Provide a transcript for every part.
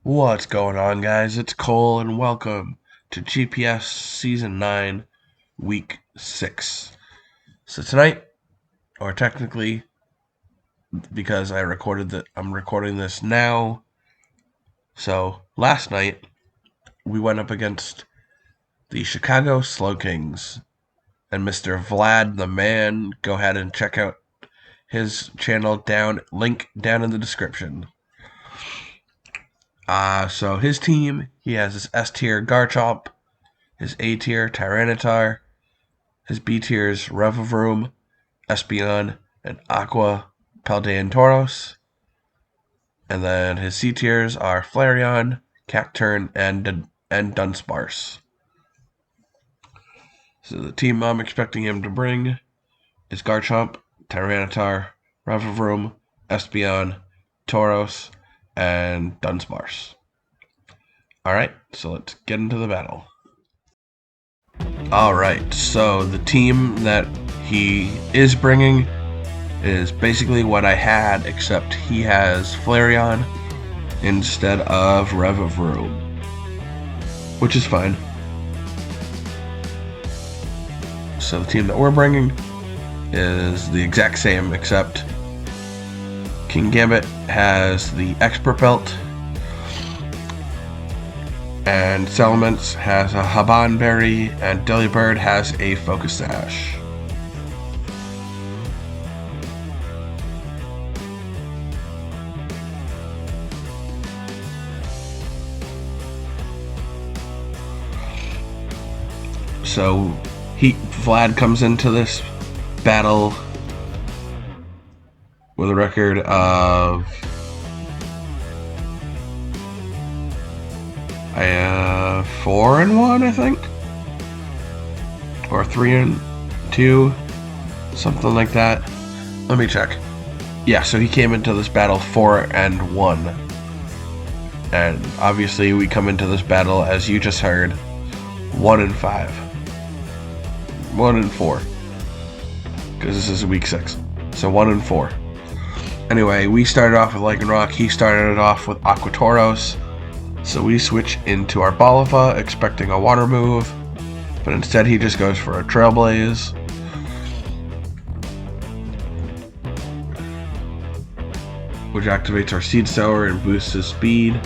What's going on, guys? It's Cole, and welcome to GPS Season 9, Week 6. So tonight, or technically, because I'm recording this now, so last night, we went up against the Chicago Slowkings, and Mr. Vlad the Man. Go ahead and check out his channel link down in the description. So his team, he has his S tier Garchomp, his A tier Tyranitar, his B tiers Revavroom, Espeon, and Aqua, Paldean Tauros. And then his C tiers are Flareon, Cacturne, and Dunsparce. So the team I'm expecting him to bring is Garchomp, Tyranitar, Revavroom, Espeon, Tauros, and Dunsparce. Alright, so let's get into the battle. Alright, so the team that he is bringing is basically what I had, except he has Flareon instead of Revavroom, which is fine. So the team that we're bringing is the exact same, except Kingambit has the Expert Belt, and Salamence has a Haban Berry, and Delibird has a Focus Sash. So Vlad comes into this battle with a record of 4-1, I think, or 3-2, something like that. Let me check. Yeah, so he came into this battle 4-1, and obviously we come into this battle, as you just heard, 1-5, 1-4, because this is week 6, so 1-4. Anyway, we started off with Lycanroc. He started off with Aqua Tauros. So we switch into Arboliva, expecting a water move, but instead he just goes for a Trailblaze. Which activates our Seed Sower and boosts his speed.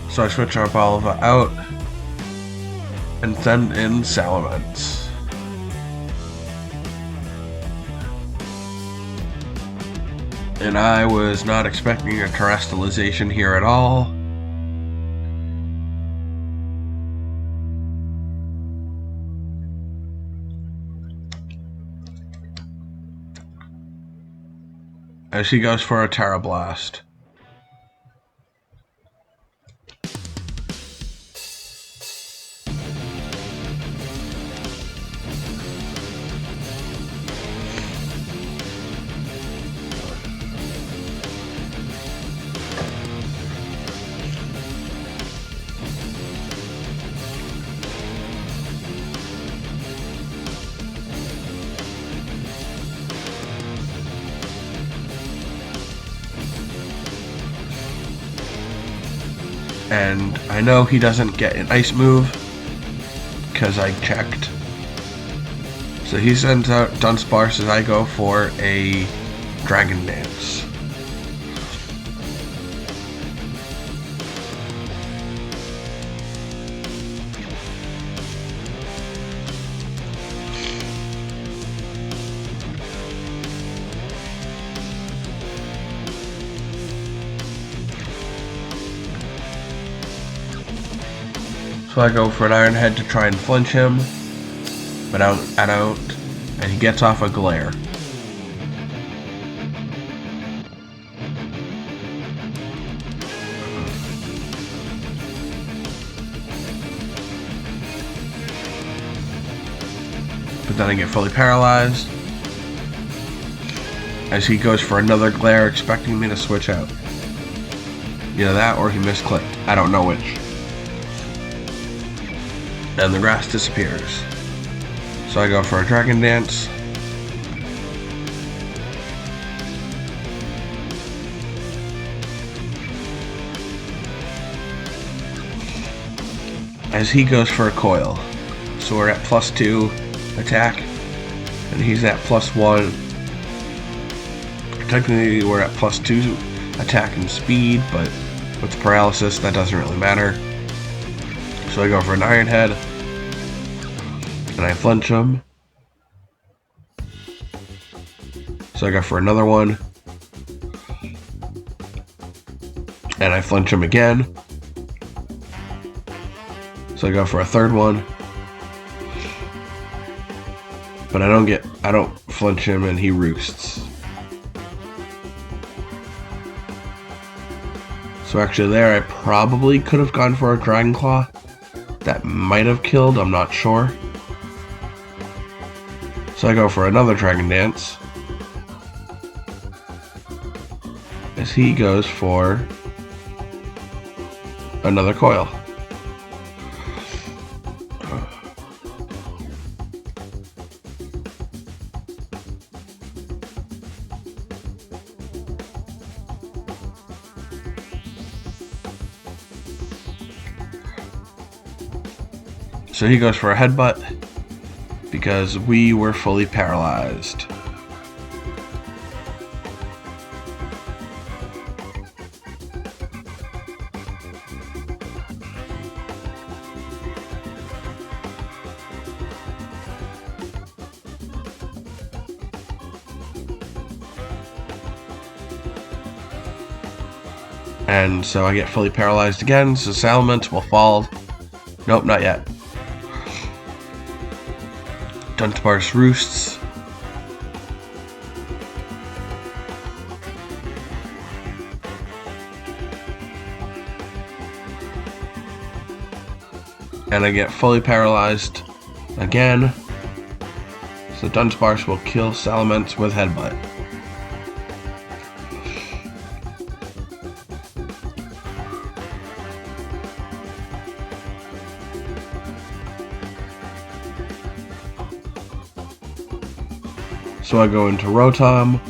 So I switch our Arboliva out and send in Salamence. And I was not expecting a Terrestrialization here at all. As he goes for a Terra Blast. And I know he doesn't get an ice move because I checked. So he sends out Dunsparce as I go for a Dragon Dance. So I go for an Iron Head to try and flinch him, but I don't, and he gets off a Glare. but then I get fully paralyzed as he goes for another glare, expecting me to switch out. Either that or he misclicked. I don't know which. And the grass disappears. So I go for a Dragon Dance. As he goes for a Coil. So we're at +2 attack, and he's at +1. Technically we're at +2 attack and speed, but with paralysis that doesn't really matter. So I go for an Iron Head, and I flinch him. So I go for another one, and I flinch him again. So I go for a third one, but I don't flinch him, and he roosts. So actually there I probably could have gone for a Dragon Claw. That might have killed, I'm not sure. So I go for another Dragon Dance, as he goes for another Coil. So he goes for a Headbutt because we were fully paralyzed. And so I get fully paralyzed again, so Salamence will fall. Nope, not yet. Dunsparce roosts. And I get fully paralyzed again. So Dunsparce will kill Salamence with Headbutt. So I go into Rotom.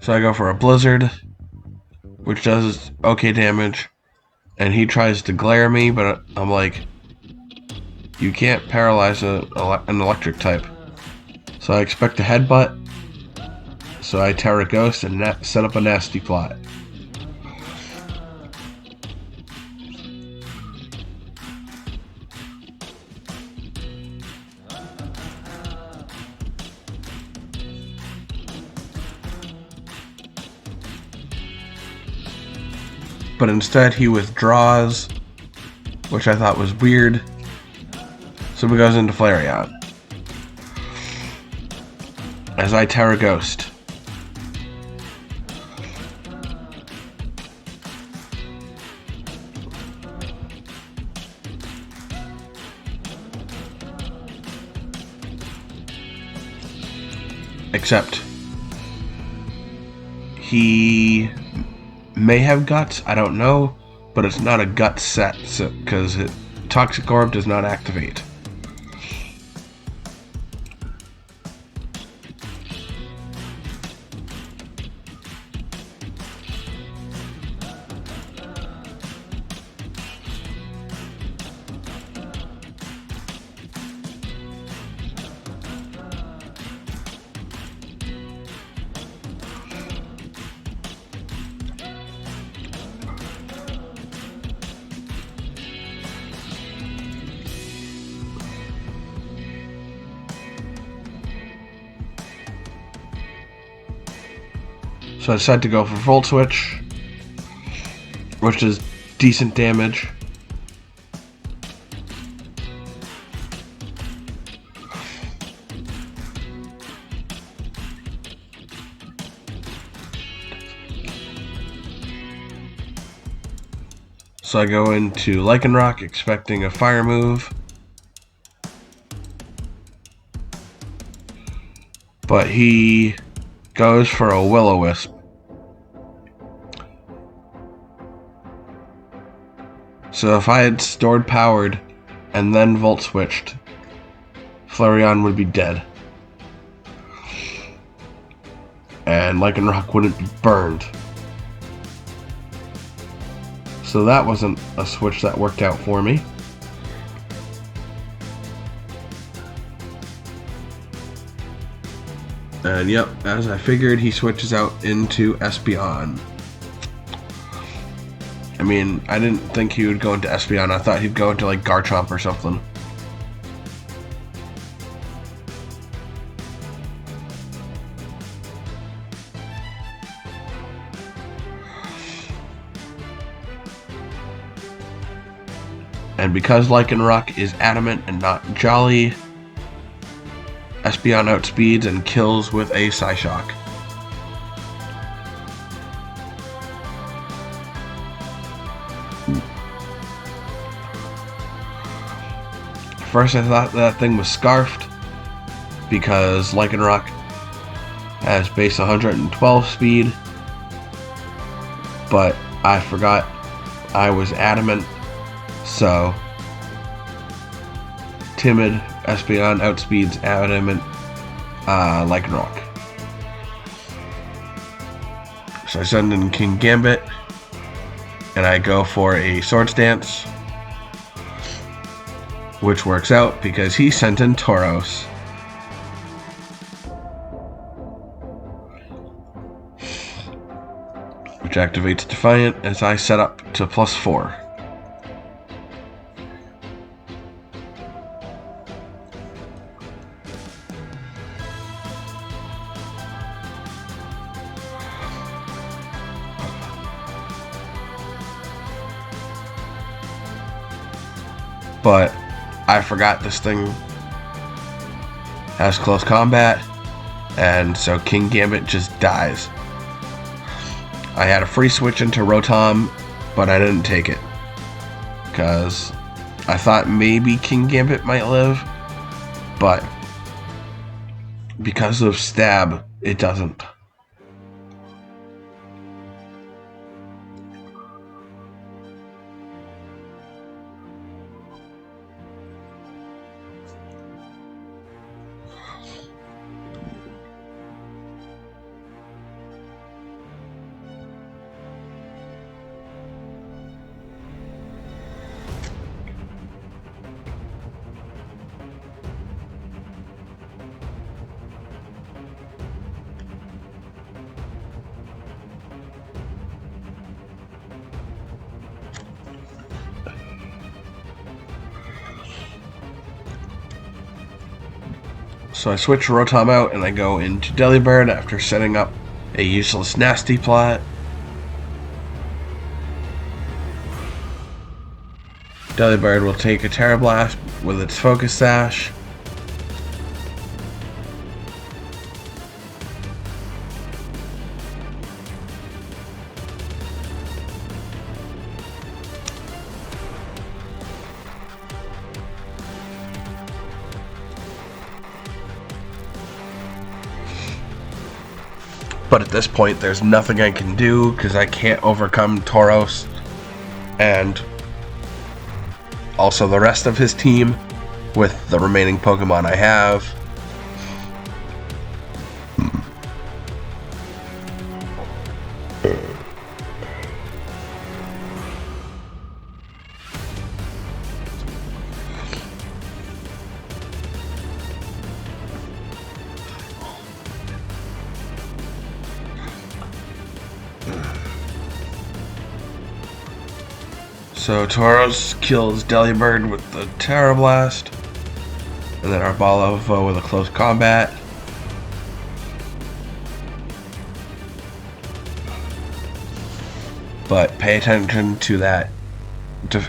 So I go for a Blizzard, which does okay damage, and he tries to glare me, but I'm like, you can't paralyze an electric type. So I expect a Headbutt. So I Terra Ghost and set up a nasty plot. But instead he withdraws, which I thought was weird. So he goes into Flareon, as I Terra Ghost. Except he may have guts, I don't know, but it's not a gut set, because Toxic Orb does not activate. So I decided to go for Volt Switch, which is decent damage. So I go into Lycanroc expecting a fire move. But he goes for a Will-O-Wisp. So if I had stored powered and then Volt switched, Flareon would be dead. And Lycanroc wouldn't be burned. So that wasn't a switch that worked out for me. And yep, as I figured, he switches out into Espeon. I mean, I didn't think he would go into Espeon. I thought he'd go into like Garchomp or something. And because Lycanroc is adamant and not jolly, Espeon outspeeds and kills with a Psyshock. First I thought that thing was Scarfed because Lycanroc has base 112 speed, but I forgot I was adamant, so timid Espeon outspeeds adamant Lycanroc. So I send in Kingambit and I go for a Swords Dance, which works out because he sent in Tauros. Which activates Defiant as I set up to +4. But I forgot this thing has close combat, and so Kingambit just dies. I had a free switch into Rotom, but I didn't take it because I thought maybe Kingambit might live, but because of Stab, it doesn't. So I switch Rotom out and I go into Delibird after setting up a useless nasty plot. Delibird will take a Terra Blast with its Focus Sash. But at this point, there's nothing I can do because I can't overcome Tauros and also the rest of his team with the remaining Pokemon I have. So Tauros kills Delibird with the Terra Blast, and then Arboliva with a close combat. But pay attention to that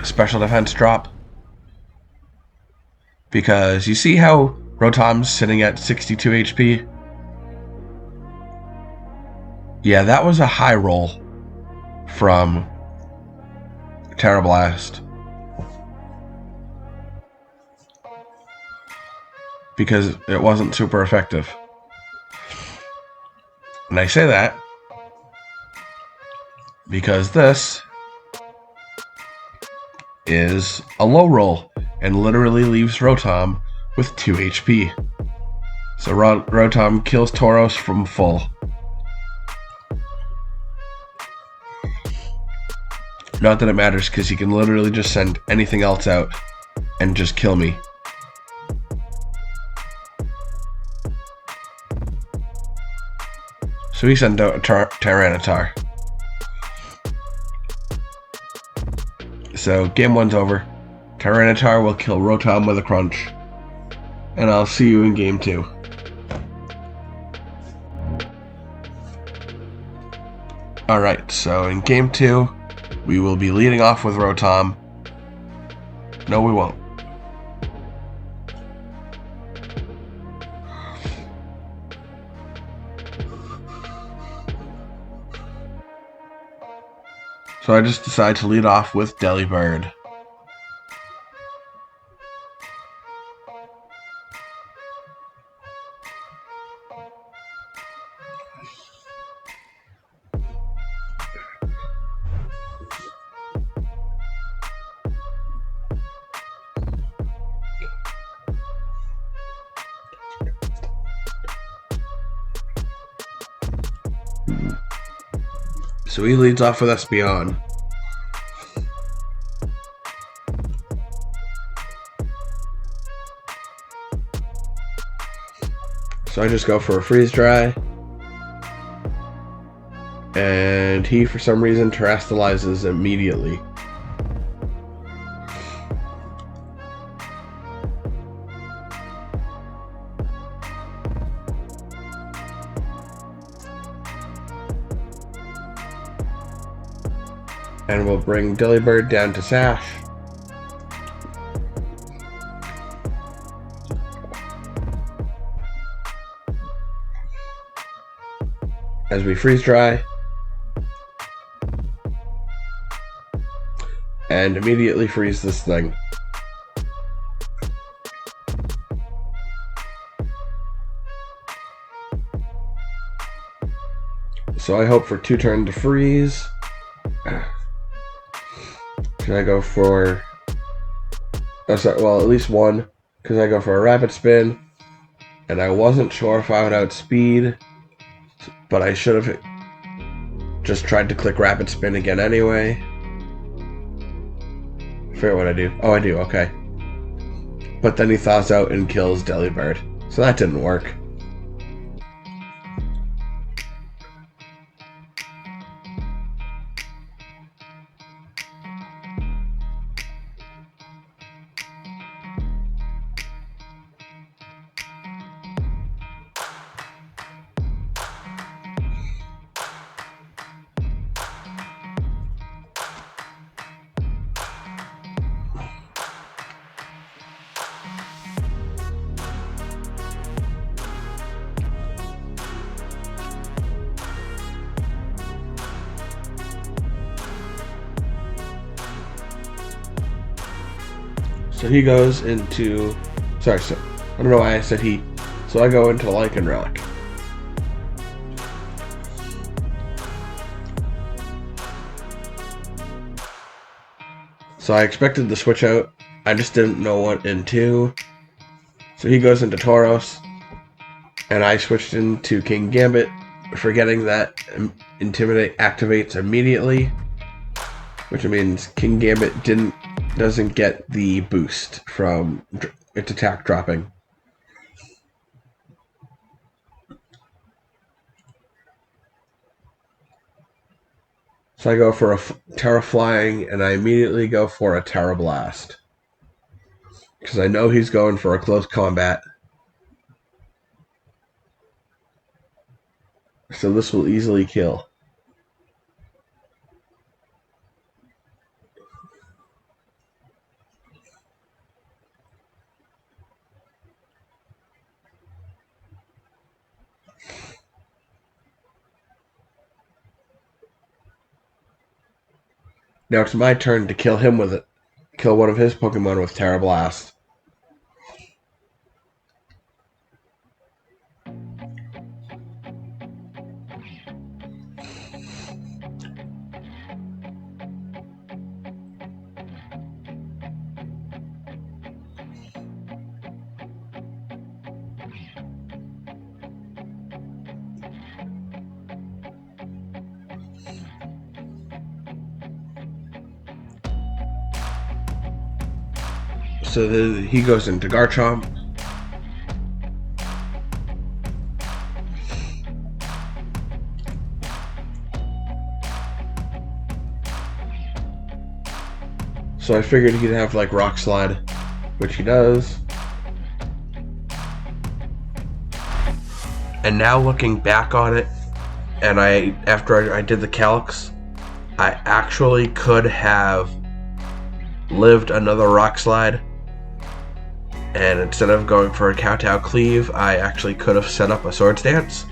special defense drop, because you see how Rotom's sitting at 62 HP? Yeah, that was a high roll from Terra Blast. Because it wasn't super effective. And I say that because this is a low roll and literally leaves Rotom with 2 HP. So Rotom kills Tauros from full. Not that it matters because he can literally just send anything else out and just kill me. So he sent out a Tyranitar. So game 1's over. Tyranitar will kill Rotom with a crunch. And I'll see you in game 2. Alright, so in game 2, we will be leading off with Rotom. No, we won't. So I just decide to lead off with Delibird. So he leads off with Espeon. So I just go for a freeze dry. And he, for some reason, terastallizes immediately. And we'll bring Delibird down to Sash. As we freeze dry. And immediately freeze this thing. So I hope for 2 turns to freeze. Can I go for... Oh, sorry, well, at least 1. Because I go for a Rapid Spin. And I wasn't sure if I would outspeed. But I should have just tried to click Rapid Spin again anyway. I forget what I do. Oh, I do, okay. But then he thaws out and kills Delibird. So that didn't work. So he goes into... Sorry, so I don't know why I said he. So I go into Lycanroc. So I expected the switch out. I just didn't know what into. So he goes into Tauros. And I switched into Kingambit, forgetting that Intimidate activates immediately. Which means Kingambit doesn't get the boost from its attack dropping. So I go for a Terra Flying, and I immediately go for a Terra Blast. Because I know he's going for a close combat. So this will easily kill. Now it's my turn to kill him with it. Kill one of his Pokemon with Terra Blast. So he goes into Garchomp. So I figured he'd have like Rock Slide, which he does. And now looking back on it, and after I did the calcs, I actually could have lived another Rock Slide. And instead of going for a Kowtow Cleave, I actually could have set up a Swords Dance.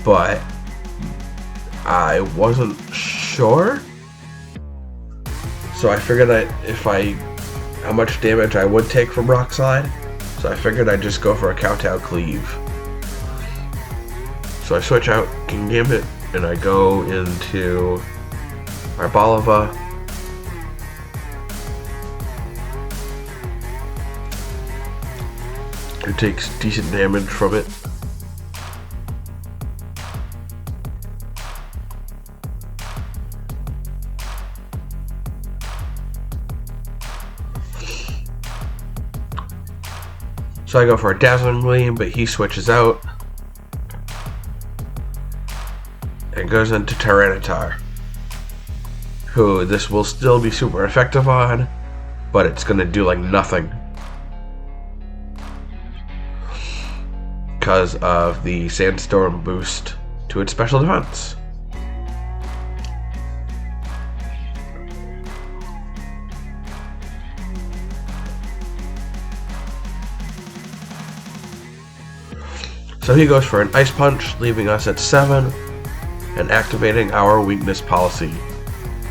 But I wasn't sure. So I figured how much damage I would take from Rock Slide. So I figured I'd just go for a Kowtow Cleave. So I switch out Kingambit and I go into Arboliva. It takes decent damage from it. So I go for a Dazzling Gleam, but he switches out and goes into Tyranitar, who this will still be super effective on, but it's going to do like nothing because of the Sandstorm boost to its special defense. So he goes for an Ice Punch, leaving us at 7, and activating our weakness policy.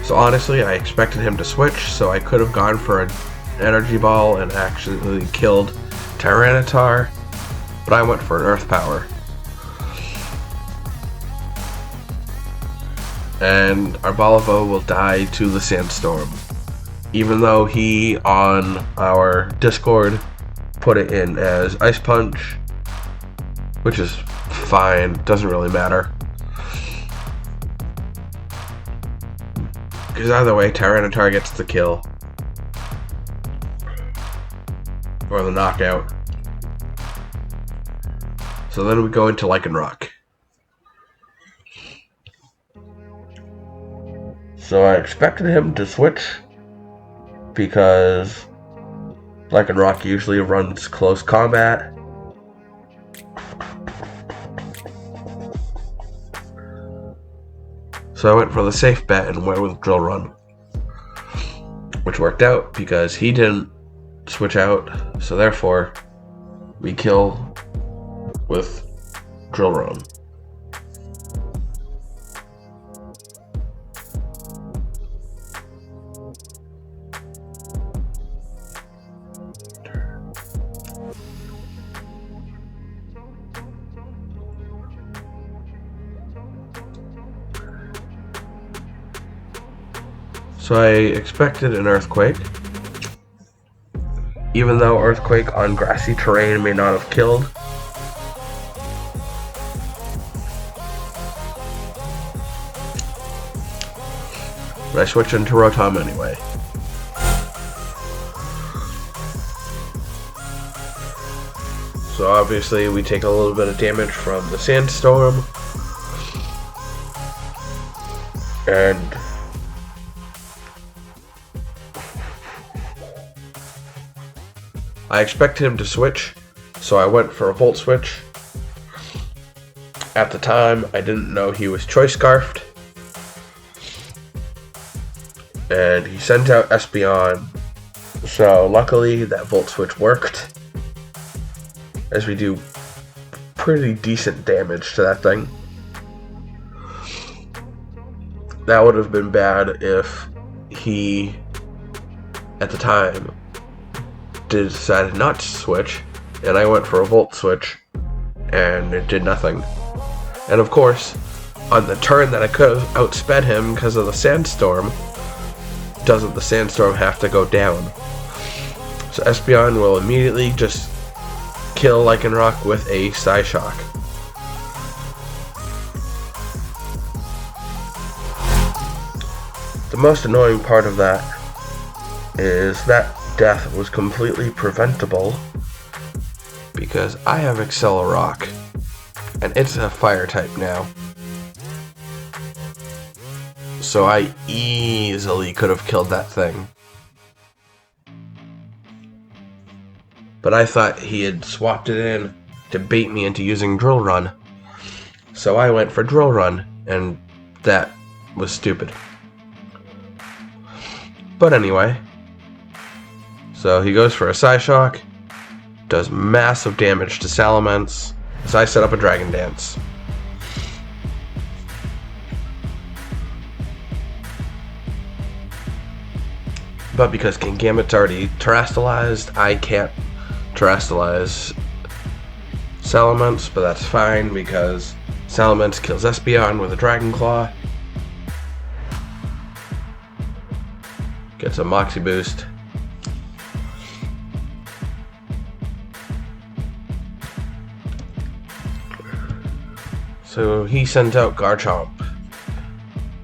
So honestly, I expected him to switch, so I could have gone for an Energy Ball and actually killed Tyranitar, but I went for an Earth Power. And Arboliva will die to the Sandstorm, even though he, on our Discord, put it in as Ice Punch, which is fine, doesn't really matter. Because either way, Tyranitar gets the kill. Or the knockout. So then we go into Lycanroc. So I expected him to switch, because Lycanroc usually runs close combat. So I went for the safe bet and went with Drill Run, which worked out because he didn't switch out, so therefore we kill with Drill Run. So I expected an Earthquake, even though Earthquake on grassy terrain may not have killed. But I switched into Rotom anyway. So obviously we take a little bit of damage from the Sandstorm, and I expected him to switch, so I went for a Volt Switch. At the time, I didn't know he was Choice Scarfed, and he sent out Espeon, so luckily that Volt Switch worked, as we do pretty decent damage to that thing. that would have been bad if he, at the time, decided not to switch, and I went for a Volt Switch, and it did nothing. And of course, on the turn that I could have outsped him because of the Sandstorm, doesn't the Sandstorm have to go down? So Espeon will immediately just kill Lycanroc with a Psyshock. The most annoying part of that is that death was completely preventable because I have Accelerock and it's a fire type now. So I easily could have killed that thing. But I thought he had swapped it in to bait me into using Drill Run. So I went for Drill Run, and that was stupid. But anyway, so he goes for a Psyshock, does massive damage to Salamence, so I set up a Dragon Dance. But because Kingambit's already terastallized, I can't terastallize Salamence, but that's fine because Salamence kills Espeon with a Dragon Claw. Gets a Moxie boost. So he sent out Garchomp.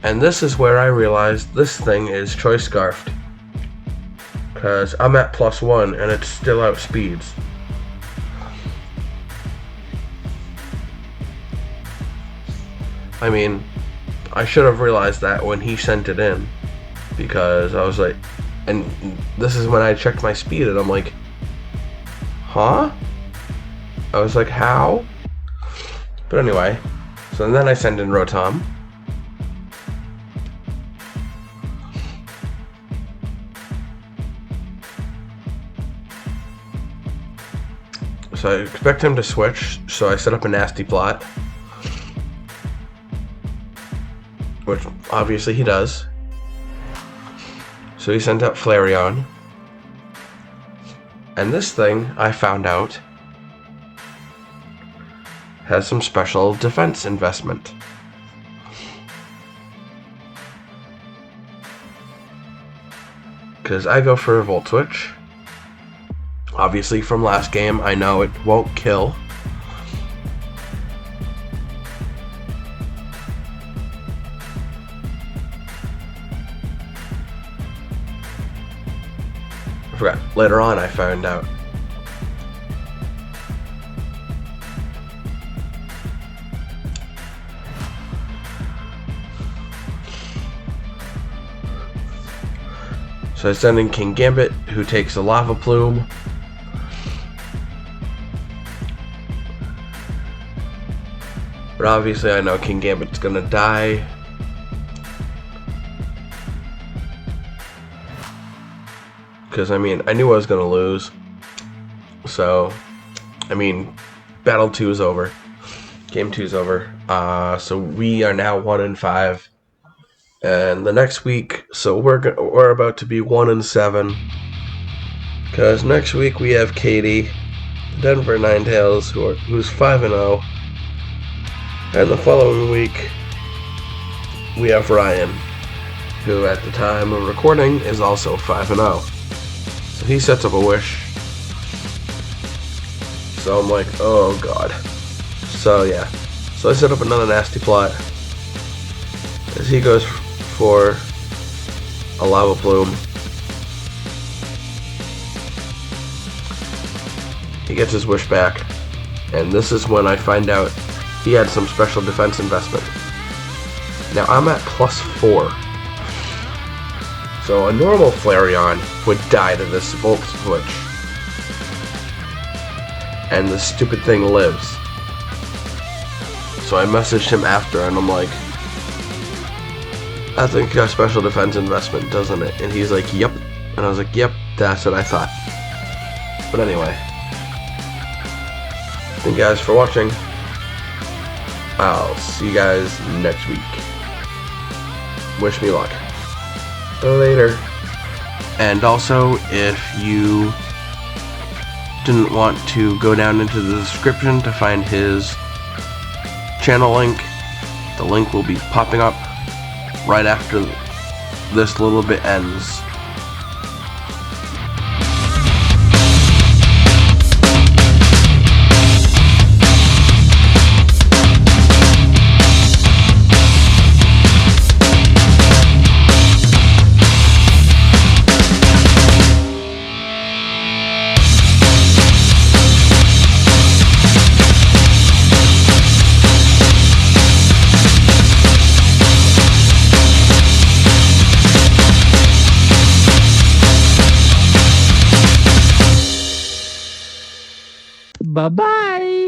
And this is where I realized this thing is Choice Scarfed. Because I'm at +1 and it still outspeeds. I mean, I should have realized that when he sent it in. Because I was like, and this is when I checked my speed and I'm like, huh? I was like, how? But anyway, so then I send in Rotom. So I expect him to switch, so I set up a nasty plot. Which obviously he does. So he sent out Flareon. And this thing, I found out, has some special defense investment. Because I go for a Volt Switch. Obviously from last game, I know it won't kill. I forgot. Later on I found out. So I send in Kingambit, who takes a Lava Plume. But obviously I know Kingambit's gonna die. Because, I mean, I knew I was gonna lose. So, I mean, Battle 2 is over. Game 2 is over. So we are now 1-5. And the next week, so we're about to be 1-7. Because next week we have Katie, Denver Ninetales, who's 5-0. And the following week, we have Ryan, who at the time of recording is also 5-0. So he sets up a wish. So I'm like, oh god. So yeah. So I set up another nasty plot. As he goes for a Lava Plume. He gets his wish back. And this is when I find out he had some special defense investment. Now I'm at +4. So a normal Flareon would die to this Volt Switch. And the stupid thing lives. So I messaged him after and I'm like, I think a special defense investment, doesn't it? And he's like, yep. And I was like, yep, that's what I thought. But anyway. Thank you guys for watching. I'll see you guys next week. wish me luck. Later. And also, if you didn't want to go down into the description to find his channel link, the link will be popping up right after this little bit ends. Bye-bye.